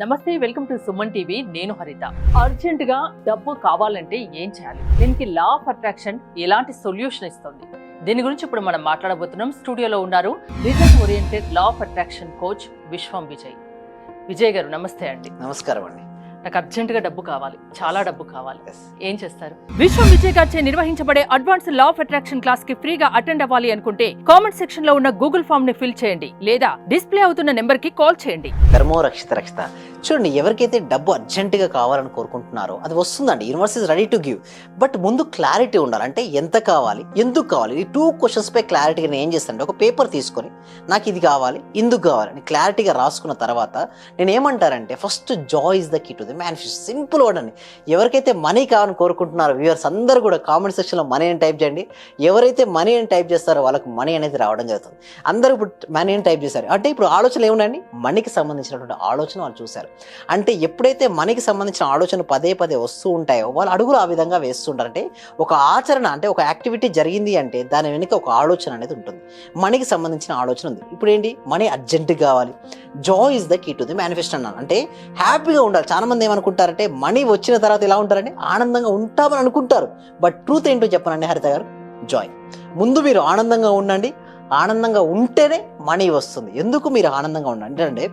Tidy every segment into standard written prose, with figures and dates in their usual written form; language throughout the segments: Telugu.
నమస్తే, వెల్కమ్ టు సుమన్ టీవీ. నేను హరిత. అర్జెంట్ గా డబ్బు కావాలంటే ఏం చేయాలి? దీనికి లా ఆఫ్ అట్రాక్షన్ ఎలాంటి సొల్యూషన్ ఇస్తుంది? దీని గురించి ఇప్పుడు మనం మాట్లాడబోతున్నాం. స్టూడియోలో ఉన్నారు result oriented law of attraction coach విశ్వం విజయ్. విజయ్ గారు నమస్తే అండి. నమస్కారం అండి. నాకు అర్జెంట్ గా డబ్బు కావాలి, చాలా డబ్బు కావాలి, ఏం చేస్తారు? విశ్వం విజయ్ గారిచే నిర్వహించబడే advance law of attraction class కి ఫ్రీగా అటెండ్ అవ్వాలి అనుకుంటే కామెంట్ సెక్షన్ లో ఉన్న గూగుల్ ఫామ్ ని ఫిల్ చేయండి, లేదా డిస్ప్లే అవుతున్న నెంబర్ కి కాల్ చేయండి. ధర్మో రక్షిత రక్షిత. చూడండి, ఎవరికైతే డబ్బు అర్జెంటుగా కావాలని కోరుకుంటున్నారో అది వస్తుందండి. Universe is ready to give. But ముందు క్లారిటీ ఉండాలి. అంటే ఎంత కావాలి, ఎందుకు కావాలి, ఈ 2 క్వశ్చన్స్ పై క్లారిటీగా నేను ఏం చేస్తానంటే ఒక పేపర్ తీసుకొని నాకు ఇది కావాలి, ఎందుకు కావాలి అని క్లారిటీగా రాసుకున్న తర్వాత నేను ఏమంటారంటే first joy is the key to the manifest. Simple word అండి. ఎవరికైతే మనీ కావాలని కోరుకుంటున్నారో వ్యూవర్స్ అందరూ కూడా కామెంట్ సెక్షన్లో మనీ అని టైప్ చేయండి. ఎవరైతే మనీ అని టైప్ చేస్తారో వాళ్ళకి మనీ అనేది రావడం జరుగుతుంది. అందరూ ఇప్పుడు మనీ అని టైప్ చేశారు అంటే ఇప్పుడు ఆలోచనలు ఏమున్నాయండి? మనీకి సంబంధించినటువంటి ఆలోచన వాళ్ళు చూశారు. అంటే ఎప్పుడైతే మనీకి సంబంధించిన ఆలోచనలు పదే పదే వస్తూ ఉంటాయో వాళ్ళు అడుగులు ఆ విధంగా వేస్తుంటారు. అంటే ఒక ఆచరణ, అంటే ఒక యాక్టివిటీ జరిగింది అంటే దాని వెనుక ఒక ఆలోచన అనేది ఉంటుంది. మనీకి సంబంధించిన ఆలోచన ఉంది. ఇప్పుడు ఏంటి? మనీ అర్జెంట్ కావాలి. Joy is the key to the manifest అన్నాను. అంటే హ్యాపీగా ఉండాలి. చాలా మంది ఏమనుకుంటారంటే మనీ వచ్చిన తర్వాత ఎలా ఉంటారంటే ఆనందంగా ఉంటామని అనుకుంటారు. బట్ ట్రూత్ ఏంటో చెప్పనండి హరిత గారు, జాయ్. ముందు మీరు ఆనందంగా ఉండండి. ఆనందంగా ఉంటేనే మనీ వస్తుంది. ఎందుకు మీరు ఆనందంగా ఉండండి అంటే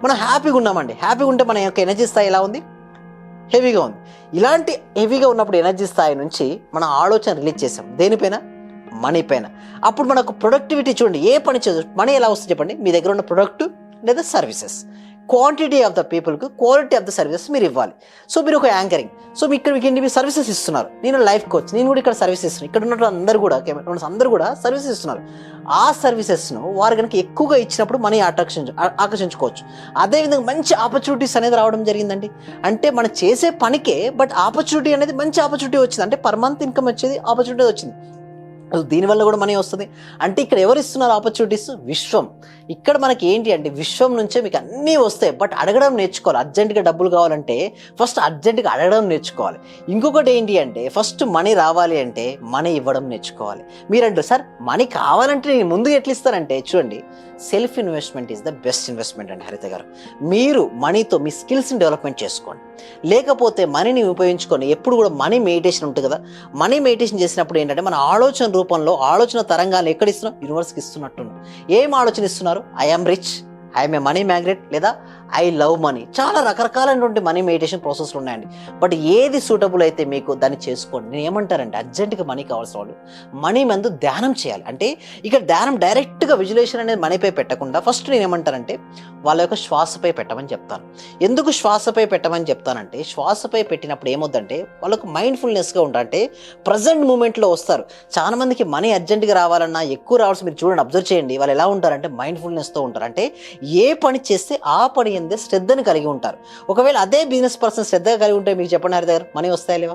మనం హ్యాపీగా ఉన్నామండి. హ్యాపీగా ఉంటే మన యొక్క ఎనర్జీ స్థాయి ఎలా ఉంది? హెవీగా ఉంది. ఇలాంటి హెవీగా ఉన్నప్పుడు ఎనర్జీ స్థాయి నుంచి మన ఆలోచన రిలీజ్ చేసాం దేనిపైన? మనీ పైన. అప్పుడు మనకు ప్రొడక్టివిటీ చూడండి, ఏ పని చేయదు. మనీ ఎలా వస్తుంది చెప్పండి? మీ దగ్గర ఉన్న ప్రొడక్ట్ లేదా సర్వీసెస్, క్వాంటిటీ ఆఫ్ ద పీపుల్కి క్వాలిటీ ఆఫ్ ద సర్వీసెస్ మీరు ఇవ్వాలి. సో మీరు ఒక యాంకరింగ్, సో మీకు మీరు సర్వీసెస్ ఇస్తున్నారు. నేను లైఫ్ కోచ్, నేను కూడా ఇక్కడ సర్వీస్ ఇస్తున్నాను. ఇక్కడ ఉన్న అందరూ కూడా సర్వీసెస్ ఇస్తున్నారు. ఆ సర్వీసెస్ను వారు కనుక ఎక్కువగా ఇచ్చినప్పుడు మనీ ఆకర్షించుకోవచ్చు. అదేవిధంగా మంచి ఆపర్చునిటీస్ అనేది రావడం జరిగిందండి. అంటే మనం చేసే పనికే బట్ ఆపర్చునిటీ అనేది మంచి ఆపర్చునిటీ వచ్చింది. అంటే పర్ మంత్ ఇన్కమ్ వచ్చేది, ఆపర్చునిటీ వచ్చింది. దీనివల్ల కూడా మనీ వస్తుంది. అంటే ఇక్కడ ఎవరు ఇస్తున్నారు ఆపర్చునిటీస్? విశ్వం. ఇక్కడ మనకి ఏంటి అంటే విశ్వం నుంచే మీకు అన్నీ వస్తాయి. బట్ అడగడం నేర్చుకోవాలి. అర్జెంటుగా డబ్బులు కావాలంటే ఫస్ట్ అర్జెంటుగా అడగడం నేర్చుకోవాలి. ఇంకొకటి ఏంటి అంటే ఫస్ట్ మనీ రావాలి అంటే మనీ ఇవ్వడం నేర్చుకోవాలి. మీరంటారు సార్ మనీ కావాలంటే నేను ముందు ఎట్లా ఇస్తానంటే చూడండి, self investment is the best investment అండి హరిత గారు. మీరు మనీతో మీ స్కిల్స్ని డెవలప్మెంట్ చేసుకోండి. లేకపోతే మనీని ఉపయోగించుకొని ఎప్పుడు కూడా మనీ మెడిటేషన్ ఉంటుంది కదా, మనీ మెడిటేషన్ చేసినప్పుడు ఏంటంటే మన ఆలోచన రూపంలో ఆలోచన తరంగాలు ఎక్కడ ఇస్తున్నాం? యూనివర్స్కి ఇస్తున్నట్టున్నాం. ఏం ఆలోచన ఇస్తున్నారు? I am rich, I'm a money magnet, లేదా ఐ లవ్ మనీ. చాలా రకరకాలైనటువంటి మనీ మెడిటేషన్ ప్రాసెస్లు ఉన్నాయండి. బట్ ఏది సూటబుల్ అయితే మీకు దాన్ని చేసుకోండి. నేను ఏమంటారంటే అర్జెంటుగా మనీ కావాల్సిన వాళ్ళు మనీ మందు ధ్యానం చేయాలి. అంటే ఇక్కడ ధ్యానం డైరెక్ట్గా విజువలైజేషన్ అనేది మనీపై పెట్టకుండా ఫస్ట్ నేను ఏమంటానంటే వాళ్ళ యొక్క శ్వాసపై పెట్టమని చెప్తాను. ఎందుకు శ్వాసపై పెట్టమని చెప్తానంటే శ్వాసపై పెట్టినప్పుడు ఏమవుతుందంటే వాళ్ళకు మైండ్ఫుల్నెస్గా ఉంటారంటే ప్రజెంట్ మూమెంట్లో వస్తారు. చాలా మందికి మనీ అర్జెంటుగా రావాలన్నా ఎక్కువ రావాల్సి మీరు చూడండి, అబ్జర్వ్ చేయండి. వాళ్ళు ఎలా ఉంటారంటే మైండ్ఫుల్నెస్తో ఉంటారు. అంటే ఏ పని చేస్తే ఆ పని అందే శ్రద్ధను కలిగి ఉంటారు. ఒకవేళ అదే బిజినెస్ పర్సన్ శ్రద్ధగా కలిగి ఉంటే మీకు చెప్పండి హరి దగ్గర మనీ వస్తాయి లేవా?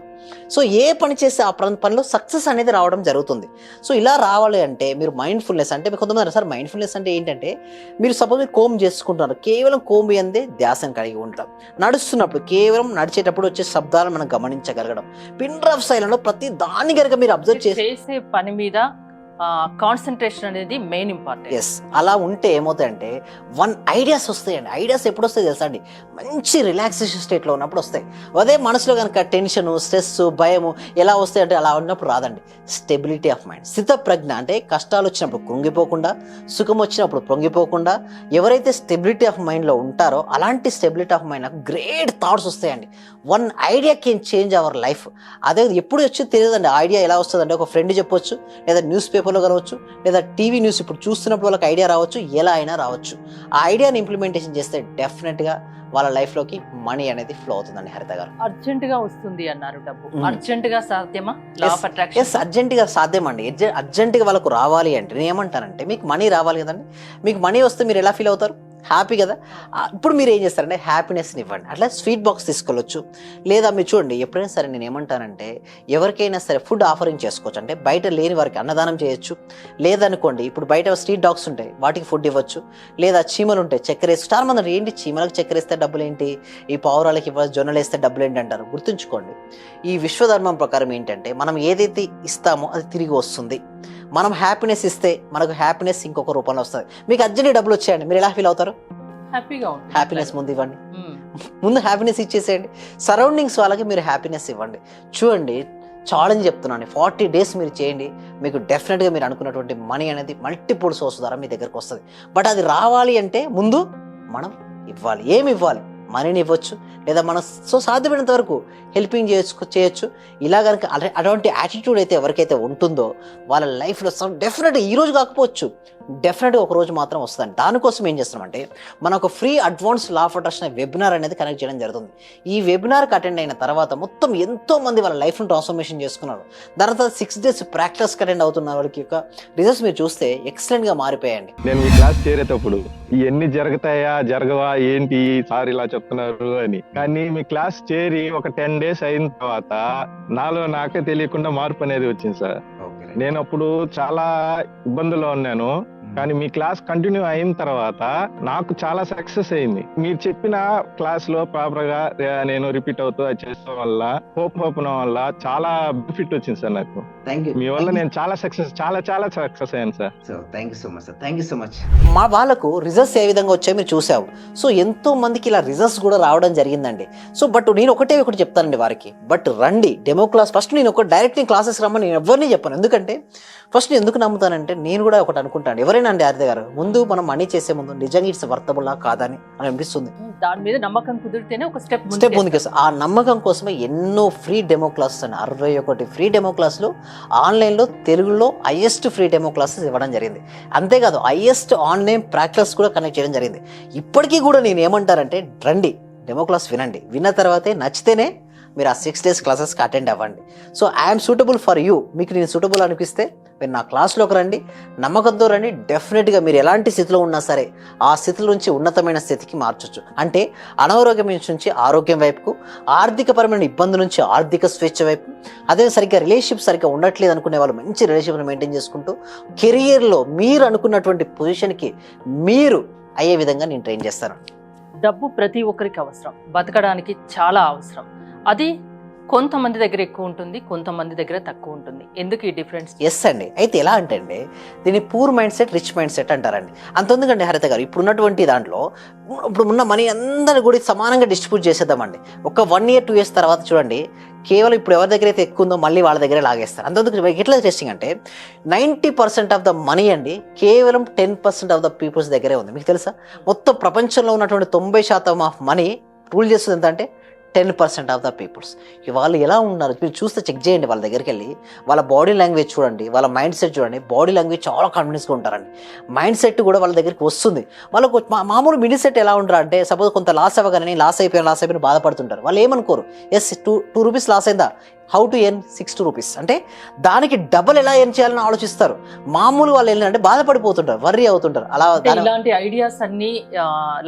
సో ఏ పని చేస్తే ఆ పనిలో సక్సెస్ అనేది రావడం జరుగుతుంది. సో ఇలా రావాలి అంటే మీరు మైండ్ఫుల్నెస్, అంటే కొంతమంది సార్ మైండ్ఫుల్నెస్ అంటే ఏంటంటే మీరు సపోజ్ మీరు కోమ్ చేసుకుంటున్నారు, కేవలం కోమ్ అందే ధ్యాసను కలిగి ఉంటాం. నడుస్తున్నప్పుడు కేవలం నడిచేటప్పుడు వచ్చే శబ్దాలను మనం గమనించగలగడం. పిన్ డ్రాప్ శైలిలో ప్రతి దాన్ని కనుక మీరు అబ్జర్వ్ చేసే పని మీద కాన్సన్ట్రేషన్ అనేది మెయిన్ ఇంపార్టెంట్. ఎస్, అలా ఉంటే ఏమవుతాయంటే ఐడియాస్ వస్తాయండి. ఐడియాస్ ఎప్పుడు వస్తాయి తెలుసా అండి? మంచి రిలాక్సేషన్ స్టేట్లో ఉన్నప్పుడు వస్తాయి. అదే మనసులో కనుక టెన్షన్, స్ట్రెస్, భయము ఎలా వస్తాయంటే అలా ఉన్నప్పుడు రాదండి. స్టెబిలిటీ ఆఫ్ మైండ్, స్థిత ప్రజ్ఞ, అంటే కష్టాలు వచ్చినప్పుడు కృంగిపోకుండా, సుఖం వచ్చినప్పుడు పొంగిపోకుండా ఎవరైతే స్టెబిలిటీ ఆఫ్ మైండ్లో ఉంటారో అలాంటి stability of mind great thoughts వస్తాయండి. Idea can change our life. అదే ఎప్పుడు వచ్చి తెలియదండి. ఐడియా ఎలా వస్తుందంటే ఒక ఫ్రెండ్ చెప్పొచ్చు, లేదా న్యూస్ పేపర్లో కలవచ్చు, లేదా టీవీ న్యూస్ ఇప్పుడు చూస్తున్నప్పుడు వాళ్ళకి ఐడియా రావచ్చు, ఎలా అయినా రావచ్చు. ఆ ఐడియాని ఇంప్లిమెంటేషన్ చేస్తే డెఫినెట్గా వాళ్ళ లైఫ్లోకి మనీ అనేది ఫ్లో అవుతుందండి హరిత గారు. అర్జెంటుగా వస్తుంది అన్నారు డబ్బు, అర్జెంటుగా సాధ్యమా? Law of attraction. ఎస్, అర్జెంటుగా సాధ్యమండి. అర్జెంటుగా వాళ్ళకు రావాలి అంటే నేను ఏమంటానంటే మీకు మనీ రావాలి కదండి. మీకు మనీ వస్తే మీరు ఎలా ఫీల్ అవుతారు? హ్యాపీ కదా. ఇప్పుడు మీరు ఏం చేస్తారంటే హ్యాపీనెస్ని ఇవ్వండి. అట్లా స్వీట్ బాక్స్ తీసుకెళ్ళొచ్చు. లేదా మీరు చూడండి, ఎప్పుడైనా సరే నేను ఏమంటానంటే ఎవరికైనా సరే ఫుడ్ ఆఫరింగ్ చేసుకోవచ్చు. అంటే బయట లేని వారికి అన్నదానం చేయొచ్చు. లేదనుకోండి ఇప్పుడు బయట స్ట్రీట్ డాగ్స్ ఉంటాయి, వాటికి ఫుడ్ ఇవ్వచ్చు. లేదా చీమలు ఉంటాయి, చక్కెర వేసి. చాలా మంది ఏంటి చీమలకు చక్కెర వేస్తే డబ్బులు ఏంటి, ఈ పావురాలకి జొన్నలు వేస్తే డబ్బులు ఏంటి అంటారు. గుర్తుంచుకోండి, ఈ విశ్వధర్మం ప్రకారం ఏంటంటే మనం ఏదైతే ఇస్తామో అది తిరిగి వస్తుంది. మనం హ్యాపీనెస్ ఇస్తే మనకు హ్యాపీనెస్ ఇంకొక రూపంలో వస్తుంది. మీకు అర్జెంట్ డబ్బులు వచ్చాయండి, మీరు ఎలా ఫీల్ అవుతారు? హ్యాపీగా ఉంటుంది. హ్యాపీనెస్ ముందు ఇవ్వండి. ముందు హ్యాపీనెస్ ఇచ్చేసేయండి. సరౌండింగ్స్ వాళ్ళకి మీరు హ్యాపీనెస్ ఇవ్వండి. చూడండి, ఛాలెంజ్ చెప్తున్నాను, 40 days మీరు చేయండి, మీకు డెఫినెట్గా మీరు అనుకున్నటువంటి మనీ అనేది మల్టిపుల్ సోర్స్ ద్వారా మీ దగ్గరకు వస్తుంది. బట్ అది రావాలి అంటే ముందు మనం ఇవ్వాలి. ఏమి ఇవ్వాలి? మనీని ఇవ్వచ్చు, లేదా మనం సాధ్యమైనంత వరకు హెల్పింగ్ చేయొచ్చు. ఇలా కనుక అటువంటి యాటిట్యూడ్ అయితే ఎవరికైతే ఉంటుందో వాళ్ళ లైఫ్లో డెఫినెట్గా ఈరోజు కాకపోవచ్చు, డెఫినెట్గా ఒక రోజు మాత్రం వస్తుందండి. దానికోసం ఏం చేస్తున్నామంటే మనం ఒక free advance law of attraction webinar అనేది కనెక్ట్ చేయడం జరుగుతుంది. ఈ వెబినార్కి అటెండ్ అయిన తర్వాత మొత్తం ఎంతో మంది వాళ్ళ లైఫ్ను ట్రాన్స్ఫర్మేషన్ చేసుకున్నారు. దాని తర్వాత 6 days ప్రాక్టీస్కి అటెండ్ అవుతున్న వాళ్ళకి యొక్క రిజల్ట్స్ మీరు చూస్తే ఎక్సలెంట్గా మారిపోయాయండి. నేను ఈ క్లాస్ చేరేటప్పుడు ఇవన్నీ జరుగుతాయా జరగవా ఏంటి సార్ ఇలా చెప్తున్నారు అని, కానీ మీ క్లాస్ చేరి ఒక 10 days అయిన తర్వాత నాలో నాకే తెలియకుండా మార్పు అనేది వచ్చింది సార్. నేను అప్పుడు చాలా ఇబ్బందుల్లో ఉన్నాను, కానీ మీ క్లాస్ కంటిన్యూ అయిన తర్వాత నాకు చాలా సక్సెస్ అయింది. మీరు చెప్పిన క్లాస్ లో ప్రాపర్ గా నేను రిపీట్ అవుతూ అది చేస్తాం వల్ల హోప్ వల్ల చాలా బెనిఫిట్ వచ్చింది సార్ నాకు. మీ వల్ల నేను చాలా సక్సెస్ అయ్యాను sir. Thank you so much. మా వాళ్ళకు రిజల్ట్స్ ఏ విధంగా వచ్చాయో మీరు చూసావు. సో ఎంతో మందికి ఇలా రిజల్ట్స్ కూడా రావడం జరిగిందండి. సో బట్ నేను ఒకటి చెప్తానండి వారికి, బట్ రండి డెమో క్లాస్. ఫస్ట్ నేను డైరెక్ట్ క్లాసెస్ రమ్మని నేను ఎవరిని చెప్పాను. ఎందుకంటే ఫస్ట్ నేను ఎందుకు నమ్ముతానంటే నేను కూడా ఒకటి అనుకుంటాను, ఎవరైనా అండి హరిత గారు, ముందు మనం మనీ చేసే ముందు నిజంగా ఇట్స్ వర్తబుల్లా కాదని అని అనిపిస్తుంది. దాని మీద నమ్మకం కుదిరితేనే ఒక స్టెప్ ముందుకు. ఆ నమ్మకం కోసమే ఎన్నో ఫ్రీ డెమో క్లాసెస్ అండి, 61 ఫ్రీ డెమో క్లాసులు ఆన్లైన్లో తెలుగులో హైయెస్ట్ ఫ్రీ డెమో క్లాసెస్ ఇవ్వడం జరిగింది. అంతేకాదు హైయెస్ట్ ఆన్లైన్ ప్రాక్టీస్ కూడా కనెక్ట్ చేయడం జరిగింది. ఇప్పటికీ కూడా నేను ఏమంటారంటే రండి డెమో క్లాస్ వినండి, విన్న తర్వాతే నచ్చితేనే మీరు ఆ 6 days క్లాసెస్కి అటెండ్ అవ్వండి. So I'm suitable for you. మీకు నేను సూటబుల్ అనిపిస్తే మీరు నా క్లాస్లోకి రండి, నమ్మకంతో రండి. డెఫినెట్గా మీరు ఎలాంటి స్థితిలో ఉన్నా సరే ఆ స్థితి నుంచి ఉన్నతమైన స్థితికి మార్చొచ్చు. అంటే అనారోగ్యం నుంచి ఆరోగ్యం వైపుకు, ఆర్థికపరమైన ఇబ్బంది నుంచి ఆర్థిక స్వేచ్ఛ వైపు, అదే సరిగ్గా రిలేషన్షిప్ సరిగ్గా ఉండట్లేదు అనుకునే వాళ్ళు మంచి రిలేషన్షిప్ని మెయింటైన్ చేసుకుంటూ కెరియర్లో మీరు అనుకున్నటువంటి పొజిషన్కి మీరు అయ్యే విధంగా నేను ట్రైన్ చేస్తాను. డబ్బు ప్రతి ఒక్కరికి అవసరం, బతకడానికి చాలా అవసరం. అది కొంతమంది దగ్గర ఎక్కువ ఉంటుంది, కొంతమంది దగ్గర తక్కువ ఉంటుంది. ఎందుకు ఈ డిఫరెన్స్? ఎస్ అండి. అయితే ఎలా అంటే అండి, దీన్ని poor mind set, rich mind set అంటారండి. అంతెందుకండి హరిత గారు, ఇప్పుడు ఉన్నటువంటి దాంట్లో ఇప్పుడు ఉన్న మనీ అందరిని కూడా సమానంగా డిస్ట్రిబ్యూట్ చేసేద్దామండి. ఒక 1 year 2 years తర్వాత చూడండి, కేవలం ఇప్పుడు ఎవరి దగ్గర అయితే ఎక్కువ ఉందో మళ్ళీ వాళ్ళ దగ్గరే లాగేస్తారు. అంతెందుకు ఎట్లా టెస్టింగ్ అంటే 90% ఆఫ్ ద మనీ అండి కేవలం 10% ఆఫ్ ద పీపుల్స్ దగ్గరే ఉంది. మీకు తెలుసా? మొత్తం ప్రపంచంలో ఉన్నటువంటి 90% ఆఫ్ మనీ రూల్ చేస్తుంది ఎంత అంటే 10% ఆఫ్ ద పీపుల్స్. వాళ్ళు ఎలా ఉన్నారు మీరు చూస్తే చెక్ చేయండి. వాళ్ళ దగ్గరికి వెళ్ళి వాళ్ళ బాడీ లాంగ్వేజ్ చూడండి, వాళ్ళ మైండ్ సెట్ చూడండి. బాడీ లాంగ్వేజ్ చాలా కాన్ఫిడెన్స్గా ఉంటారండి. మైండ్ సెట్ కూడా వాళ్ళ దగ్గరికి వస్తుంది. వాళ్ళకు మామూలు మిడిల్ సెట్ ఎలా ఉంటారు అంటే, సపోజ్ కొంత లాస్ అవ్వగానే లాస్ అయిపోయిన బాధపడుతుంటారు. వాళ్ళు ఏమనుకోరు, ఎస్ 2 rupees లాస్ అయిందా, హౌ టు ఎర్న్ 60 rupees, అంటే దానికి డబుల్ ఎలా ఎర్న్ చేయాలని ఆలోచిస్తారు. మామూలు వాళ్ళు ఏంటంటే బాధపడిపోతుంటారు, వర్రీ అవుతుంటారు. అలా ఇలాంటి ఐడియాస్ అన్ని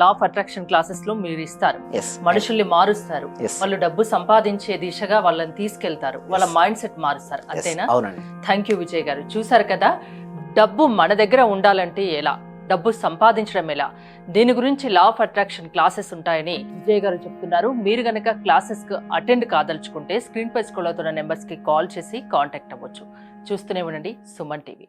లా ఆఫ్ అట్రాక్షన్ క్లాసెస్ లో మీరు ఇస్తారు. మనుషుల్ని మారుస్తారు, వాళ్ళు డబ్బు సంపాదించే దిశగా వాళ్ళని తీసుకెళ్తారు, వాళ్ళ మైండ్ సెట్ మారుస్తారు. అంతేనా? అవునండి. థ్యాంక్ యూ విజయ్ గారు. చూసారు కదా, డబ్బు మన దగ్గర ఉండాలంటే ఎలా, డబ్బు సంపాదించడం ఎలా, దీని గురించి లా ఆఫ్ అట్రాక్షన్ క్లాసెస్ ఉంటాయని విజయ్ గారు చెప్తున్నారు. మీరు గనక క్లాసెస్ కు అటెండ్ కాదలుచుకుంటే స్క్రీన్ పై స్క్రోల్ అవుతున్న నెంబర్స్ కి కాల్ చేసి కాంటాక్ట్ అవ్వచ్చు. చూస్తూనే ఉండండి సుమన్ టీవీ.